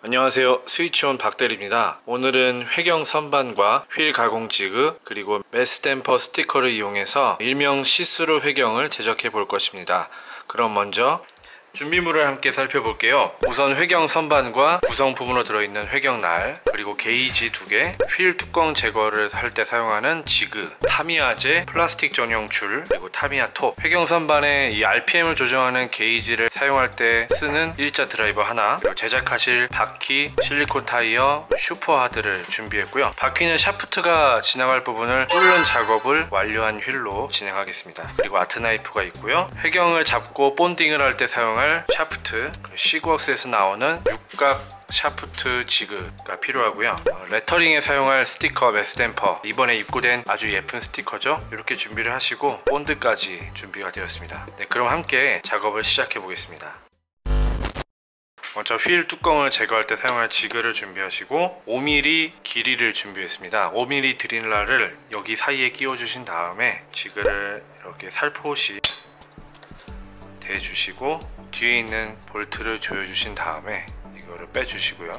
안녕하세요, 스위치온 박대리입니다. 오늘은 회경 선반과 휠 가공 지그 그리고 메스댐퍼 스티커를 이용해서 일명 시스루 회경을 제작해 볼 것입니다. 그럼 먼저 준비물을 함께 살펴볼게요. 우선 회경 선반과 구성품으로 들어있는 회경날, 그리고 게이지 2개, 휠 뚜껑 제거를 할 때 사용하는 지그, 타미야제 플라스틱 전용 줄, 그리고 타미야 톱, 회경 선반에 이 RPM을 조정하는 게이지를 사용할 때 쓰는 일자 드라이버 하나, 그리고 제작하실 바퀴, 실리콘 타이어, 슈퍼하드를 준비했고요. 바퀴는 샤프트가 지나갈 부분을 뚫는 작업을 완료한 휠로 진행하겠습니다. 그리고 아트나이프가 있고요. 회경을 잡고 본딩을 할 때 사용할 샤프트, 시구웍스에서 나오는 육각 샤프트 지그가 필요하고요. 레터링에 사용할 스티커 메스댐퍼, 이번에 입고된 아주 예쁜 스티커죠. 이렇게 준비를 하시고 본드까지 준비가 되었습니다. 네, 그럼 함께 작업을 시작해 보겠습니다. 먼저 휠 뚜껑을 제거할 때 사용할 지그를 준비하시고 5mm 길이를 준비했습니다. 5mm 드릴라를 여기 사이에 끼워 주신 다음에 지그를 이렇게 살포시 대주시고 뒤에 있는 볼트를 조여주신 다음에 이거를 빼주시고요.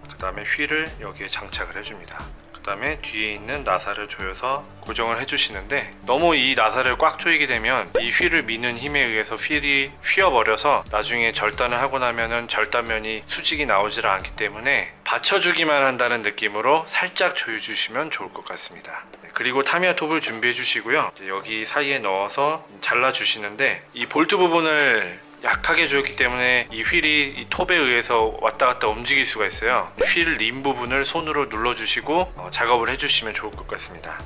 그 다음에 휠을 여기에 장착을 해줍니다. 그 다음에 뒤에 있는 나사를 조여서 고정을 해주시는데, 너무 이 나사를 꽉 조이게 되면 이 휠을 미는 힘에 의해서 휠이 휘어버려서 나중에 절단을 하고 나면은 절단면이 수직이 나오질 않기 때문에 받쳐주기만 한다는 느낌으로 살짝 조여주시면 좋을 것 같습니다. 그리고 타미야 톱을 준비해 주시고요. 여기 사이에 넣어서 잘라 주시는데, 이 볼트 부분을 약하게 조였기 때문에 이 휠이 이 톱에 의해서 왔다 갔다 움직일 수가 있어요. 휠 림 부분을 손으로 눌러 주시고 작업을 해 주시면 좋을 것 같습니다.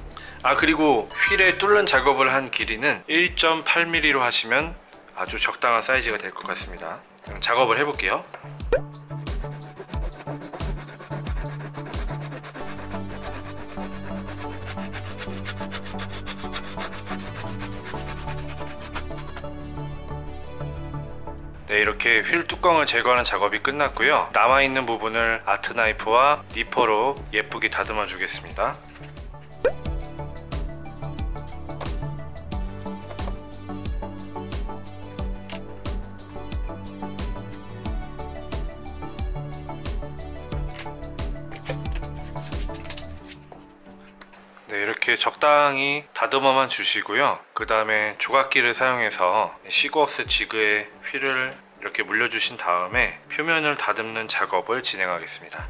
그리고 휠에 뚫는 작업을 한 길이는 1.8mm로 하시면 아주 적당한 사이즈가 될 것 같습니다. 그럼 작업을 해 볼게요. 네, 이렇게 휠 뚜껑을 제거하는 작업이 끝났고요. 남아있는 부분을 아트나이프와 니퍼로 예쁘게 다듬어 주겠습니다. 네, 이렇게 적당히 다듬어만 주시고요. 그 다음에 조각기를 사용해서 시구웍스 지그에 휠을 이렇게 물려주신 다음에 표면을 다듬는 작업을 진행하겠습니다.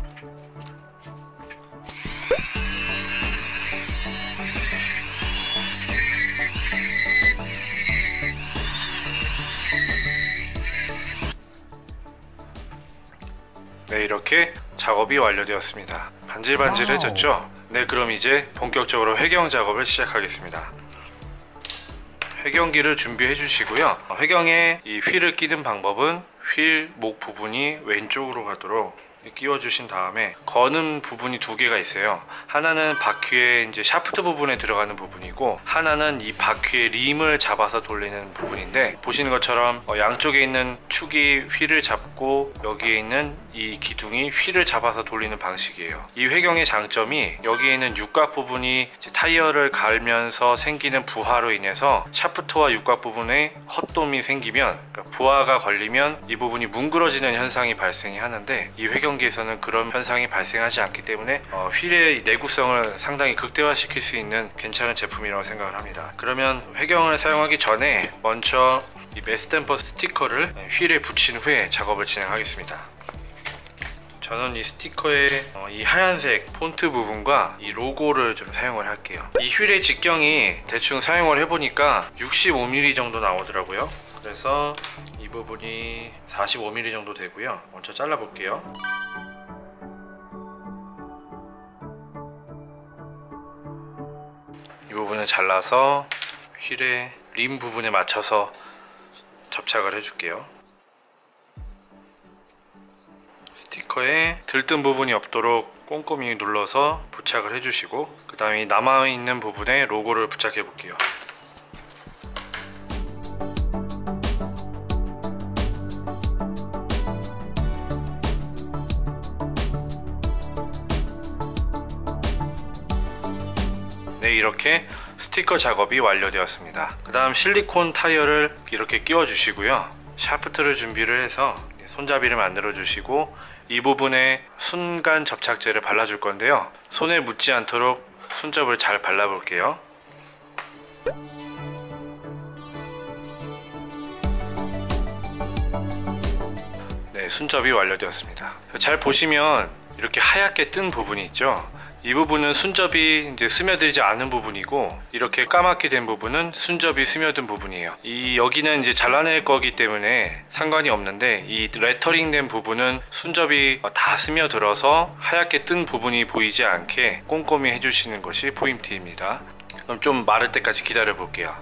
네, 이렇게 작업이 완료되었습니다. 반질반질해졌죠? 네, 그럼 이제 본격적으로 회경 작업을 시작하겠습니다. 회경기를 준비해 주시고요. 회경에 이 휠을 끼는 방법은 휠 목 부분이 왼쪽으로 가도록 끼워 주신 다음에 거는 부분이 두 개가 있어요. 하나는 바퀴의 이제 샤프트 부분에 들어가는 부분이고, 하나는 이 바퀴의 림을 잡아서 돌리는 부분인데, 보시는 것처럼 양쪽에 있는 축이 휠을 잡고 여기에 있는 이 기둥이 휠을 잡아서 돌리는 방식이에요. 이 회경의 장점이 여기에 있는 육각 부분이 이제 타이어를 갈면서 생기는 부하로 인해서 샤프트와 육각 부분에 헛돔이 생기면, 그러니까 부하가 걸리면 이 부분이 뭉그러지는 현상이 발생이 하는데, 이 회경기에서는 그런 현상이 발생하지 않기 때문에 휠의 내구성을 상당히 극대화시킬 수 있는 괜찮은 제품이라고 생각을 합니다. 그러면 회경을 사용하기 전에 먼저 이 메스댐퍼 스티커를 휠에 붙인 후에 작업을 진행하겠습니다. 저는 이 스티커에 이 하얀색 폰트 부분과 이 로고를 좀 사용을 할게요. 이 휠의 직경이 대충 사용을 해보니까 65mm 정도 나오더라고요. 그래서 이 부분이 45mm 정도 되고요. 먼저 잘라 볼게요. 이 부분을 잘라서 휠의 림 부분에 맞춰서 접착을 해줄게요. 스티커에 들뜬 부분이 없도록 꼼꼼히 눌러서 부착을 해주시고, 그 다음에 남아있는 부분에 로고를 부착해 볼게요. 네, 이렇게 스티커 작업이 완료되었습니다. 그 다음 실리콘 타이어를 이렇게 끼워 주시고요. 샤프트를 준비를 해서 손잡이를 만들어 주시고 이 부분에 순간 접착제를 발라줄 건데요. 손에 묻지 않도록 손잡이를 잘 발라볼게요. 네, 손잡이 완료되었습니다. 잘 보시면 이렇게 하얗게 뜬 부분이 있죠. 이 부분은 순접이 이제 스며들지 않은 부분이고, 이렇게 까맣게 된 부분은 순접이 스며든 부분이에요. 여기는 이제 잘라낼 거기 때문에 상관이 없는데, 이 레터링 된 부분은 순접이 다 스며들어서 하얗게 뜬 부분이 보이지 않게 꼼꼼히 해주시는 것이 포인트입니다. 그럼 좀 마를 때까지 기다려 볼게요.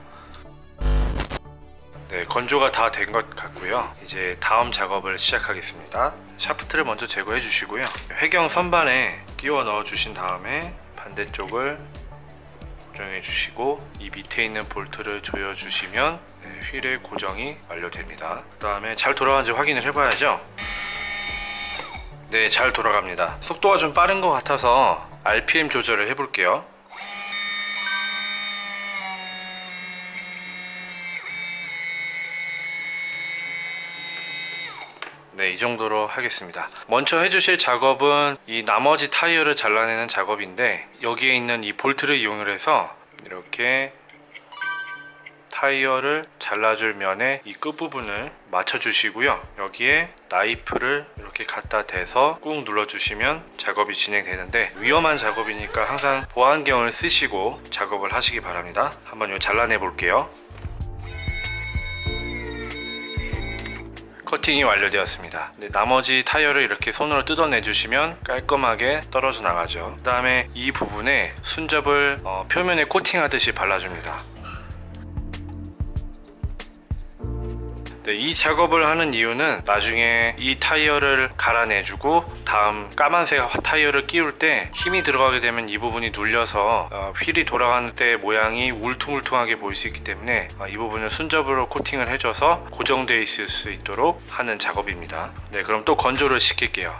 네, 건조가 다 된 것 같고요. 이제 다음 작업을 시작하겠습니다. 샤프트를 먼저 제거해 주시고요. 회경 선반에 끼워 넣어 주신 다음에 반대쪽을 고정해 주시고, 이 밑에 있는 볼트를 조여 주시면 휠의 고정이 완료됩니다. 그 다음에 잘 돌아가는지 확인을 해봐야죠. 네, 잘 돌아갑니다. 속도가 좀 빠른 것 같아서 RPM 조절을 해볼게요. 네, 이 정도로 하겠습니다. 먼저 해주실 작업은 이 나머지 타이어를 잘라내는 작업인데, 여기에 있는 이 볼트를 이용해서 이렇게 타이어를 잘라줄 면에 이 끝부분을 맞춰주시고요. 여기에 나이프를 이렇게 갖다 대서 꾹 눌러주시면 작업이 진행되는데, 위험한 작업이니까 항상 보안경을 쓰시고 작업을 하시기 바랍니다. 한번 이거 잘라내 볼게요. 커팅이 완료되었습니다. 네, 나머지 타이어를 이렇게 손으로 뜯어내 주시면 깔끔하게 떨어져 나가죠. 그 다음에 이 부분에 순접을 표면에 코팅하듯이 발라줍니다. 네, 이 작업을 하는 이유는 나중에 이 타이어를 갈아내주고 다음 까만색 타이어를 끼울 때 힘이 들어가게 되면 이 부분이 눌려서 휠이 돌아가는 때 모양이 울퉁불퉁하게 보일 수 있기 때문에 이 부분을 순접으로 코팅을 해줘서 고정되어 있을 수 있도록 하는 작업입니다. 네, 그럼 또 건조를 시킬게요.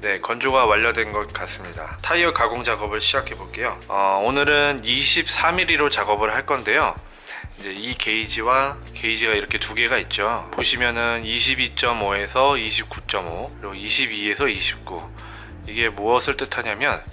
네, 건조가 완료된 것 같습니다. 타이어 가공 작업을 시작해 볼게요. 오늘은 24mm로 작업을 할 건데요. 이제 이 게이지와 게이지가 이렇게 두 개가 있죠. 보시면은 22.5에서 29.5 그리고 22에서 29, 이게 무엇을 뜻하냐면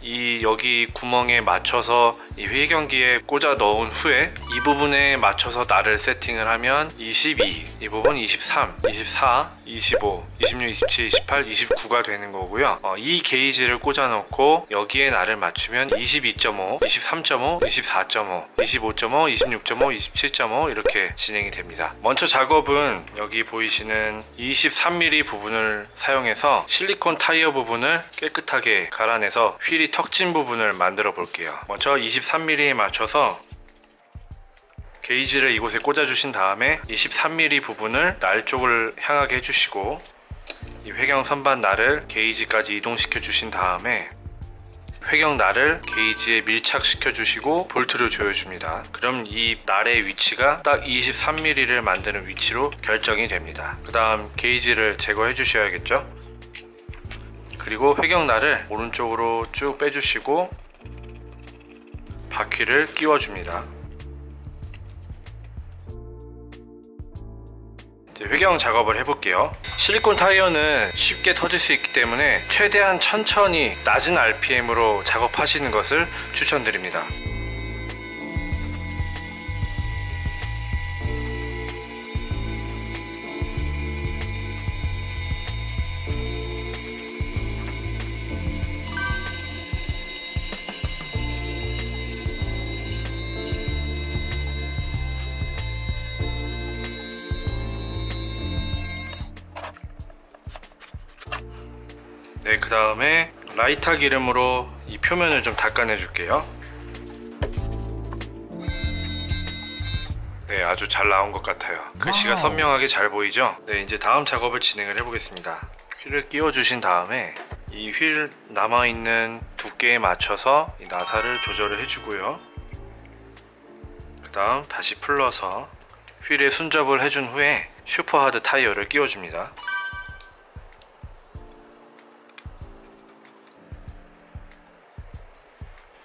여기 구멍에 맞춰서 이 회경기에 꽂아 넣은 후에 이 부분에 맞춰서 날을 세팅을 하면 22, 이 부분 23, 24, 25, 26, 27, 28, 29가 되는 거고요. 이 게이지를 꽂아 놓고 여기에 날을 맞추면 22.5, 23.5, 24.5, 25.5, 26.5, 27.5 이렇게 진행이 됩니다. 먼저 작업은 여기 보이시는 23mm 부분을 사용해서 실리콘 타이어 부분을 깨끗하게 갈아내서 휠이 턱진 부분을 만들어 볼게요. 먼저 23mm에 맞춰서 게이지를 이곳에 꽂아 주신 다음에 23mm 부분을 날 쪽을 향하게 해주시고, 이 회경 선반 날을 게이지까지 이동시켜 주신 다음에 회경 날을 게이지에 밀착시켜 주시고 볼트를 조여 줍니다. 그럼 이 날의 위치가 딱 23mm를 만드는 위치로 결정이 됩니다. 그 다음 게이지를 제거해 주셔야겠죠. 그리고 회경 날을 오른쪽으로 쭉 빼주시고 바퀴를 끼워 줍니다. 회경 작업을 해볼게요. 실리콘 타이어는 쉽게 터질 수 있기 때문에 최대한 천천히 낮은 RPM으로 작업하시는 것을 추천드립니다. 네, 그 다음에 라이터 기름으로 이 표면을 좀 닦아내 줄게요. 네, 아주 잘 나온 것 같아요. 글씨가 선명하게 잘 보이죠? 네, 이제 다음 작업을 진행을 해보겠습니다. 휠을 끼워 주신 다음에 이 휠 남아있는 두께에 맞춰서 이 나사를 조절을 해주고요. 그 다음 다시 풀러서 휠에 순접을 해준 후에 슈퍼하드 타이어를 끼워줍니다.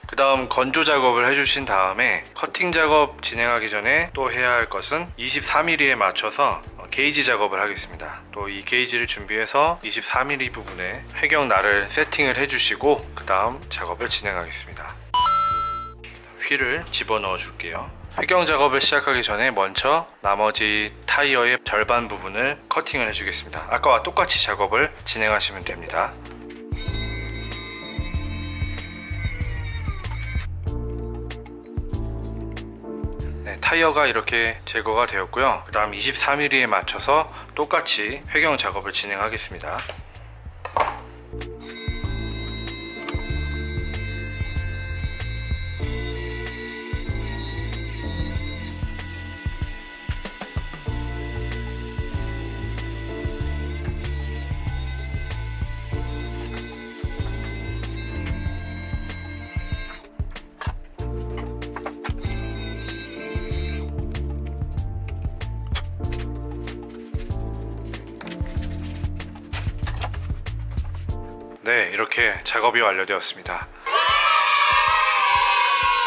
그 다음 건조 작업을 해주신 다음에 커팅 작업 진행하기 전에 또 해야 할 것은 23mm에 맞춰서 게이지 작업을 하겠습니다. 또 이 게이지를 준비해서 24mm 부분에 회경날을 세팅을 해주시고 그 다음 작업을 진행하겠습니다. 휠을 집어넣어 줄게요. 회경 작업을 시작하기 전에 먼저 나머지 타이어의 절반 부분을 커팅을 해주겠습니다. 아까와 똑같이 작업을 진행하시면 됩니다. 네, 타이어가 이렇게 제거가 되었고요. 그 다음 24mm에 맞춰서 똑같이 회경 작업을 진행하겠습니다. 네, 이렇게 작업이 완료되었습니다.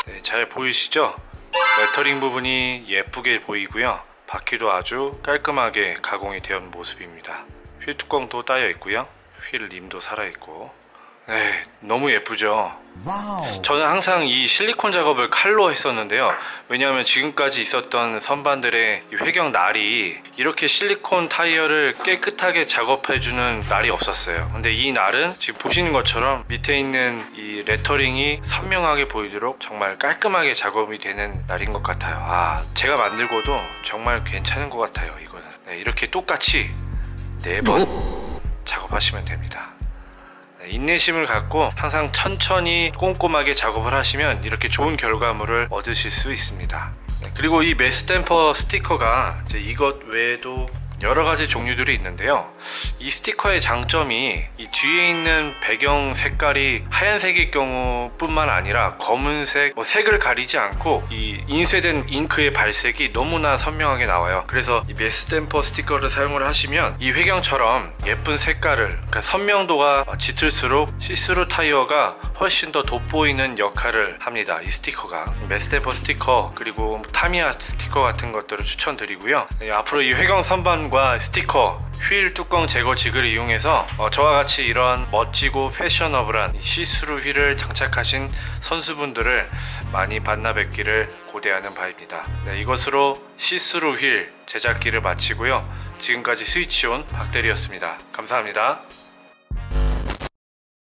네, 잘 보이시죠? 레터링 부분이 예쁘게 보이고요. 바퀴도 아주 깔끔하게 가공이 된 모습입니다. 휠 뚜껑도 따여 있고요. 휠 림도 살아있고. 네, 너무 예쁘죠? 와우. 저는 항상 이 실리콘 작업을 칼로 했었는데요. 왜냐하면 지금까지 있었던 선반들의 이 회경 날이 이렇게 실리콘 타이어를 깨끗하게 작업해주는 날이 없었어요. 근데 이 날은 지금 보시는 것처럼 밑에 있는 이 레터링이 선명하게 보이도록 정말 깔끔하게 작업이 되는 날인 것 같아요. 제가 만들고도 정말 괜찮은 것 같아요. 이거는. 네, 이렇게 똑같이 4번 작업하시면 됩니다. 인내심을 갖고 항상 천천히 꼼꼼하게 작업을 하시면 이렇게 좋은 결과물을 얻으실 수 있습니다. 그리고 이 메스탬퍼 스티커가 이제 이것 외에도 여러 가지 종류들이 있는데요. 이 스티커의 장점이 이 뒤에 있는 배경 색깔이 하얀색일 경우 뿐만 아니라 검은색, 색을 가리지 않고 이 인쇄된 잉크의 발색이 너무나 선명하게 나와요. 그래서 이 메스탬퍼 스티커를 사용을 하시면 이 회경처럼 예쁜 색깔을, 그러니까 선명도가 짙을수록 시스루 타이어가 훨씬 더 돋보이는 역할을 합니다. 이 스티커가. 메스탬퍼 스티커 그리고 타미야 스티커 같은 것들을 추천드리고요. 앞으로 이 회경 선반 과 스티커, 휠 뚜껑 제거 지그를 이용해서 저와 같이 이런 멋지고 패셔너블한 시스루 휠을 장착하신 선수분들을 많이 만나뵙기를 고대하는 바입니다. 네, 이것으로 시스루 휠 제작기를 마치고요. 지금까지 스위치온 박대리였습니다. 감사합니다.